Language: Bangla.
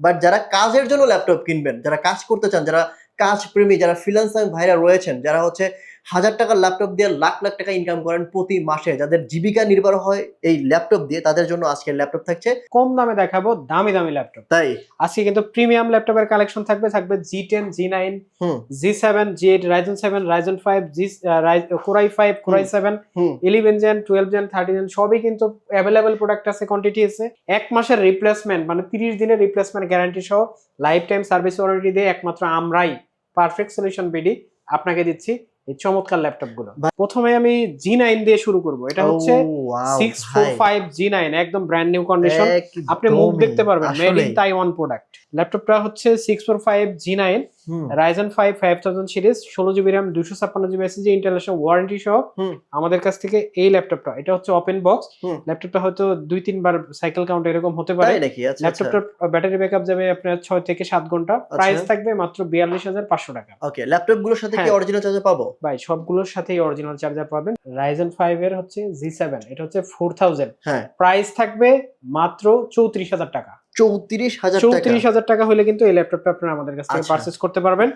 বাট যারা কাজের জন্য ল্যাপটপ কিনবেন, যারা কাজ করতে চান, যারা কাজ প্রেমী, যারা ফ্রিল্যান্সার ভাইরা রয়েছেন, যারা হচ্ছে 1000 টাকার ল্যাপটপ দিয়ে লাখ লাখ টাকা ইনকাম করেন প্রতি মাসে, যাদের জীবিকা নির্ভর হয় এই ল্যাপটপ দিয়ে, তাদের জন্য আজকের ল্যাপটপ থাকছে কম দামে দেখাবো দামি দামি ল্যাপটপ। তাই আজকে কিন্তু প্রিমিয়াম ল্যাপটপের কালেকশন থাকবে G10, G9, G7, G8, Ryzen 7, Ryzen 5, Core i5, Core i7, 11 Gen, 12 Gen, 13 Gen সবই কিন্তু অ্যাভেলেবেল প্রোডাক্ট আছে, কোয়ান্টিটি আছে। এক মাসের রিপ্লেসমেন্ট মানে 30 দিনের রিপ্লেসমেন্ট গ্যারান্টি সহ লাইফ টাইম সার্ভিস ওয়ারেন্টি দিয়ে একমাত্র আমরাই পারফেক্ট সলিউশন বিডি আপনাকে দিচ্ছি এই চমৎকার ল্যাপটপ গুলো। প্রথমে আমি G9 দিয়ে শুরু করব। এটা হচ্ছে 645 G9, একদম ব্র্যান্ড নিউ কন্ডিশন। আপনি মুখ দেখতে পারবেন, মেড ইন তাইওয়ান প্রোডাক্ট। ল্যাপটপটা হচ্ছে 645 G9 Ryzen 5 5000 series, 16GB RAM, 256GB SSD, international warranty সহ আমাদের কাছ থেকে এই ল্যাপটপটা। এটা হচ্ছে ওপেন বক্স। ল্যাপটপটা হয়তো 2-3 বার সাইকেল কাউন্ট এরকম হতে পারে। ল্যাপটপটার ব্যাটারি ব্যাকআপ যাবে আপনার 6 থেকে 7 ঘন্টা। প্রাইস থাকবে মাত্র 42500 টাকা। ওকে, ল্যাপটপ গুলোর সাথে কি অরিজিনাল চার্জার পাবো? ভাই সবগুলোর সাথেই অরিজিনাল চার্জার পাবেন। Ryzen 5 এর হচ্ছে G7, এটা হচ্ছে 4000। প্রাইস থাকবে মাত্র 34000 টাকা। 34000 টাকা? 34000 টাকা হলে কিন্তু এই ল্যাপটপটা আপনারা আমাদের কাছ থেকে পারচেজ করতে পারবেন।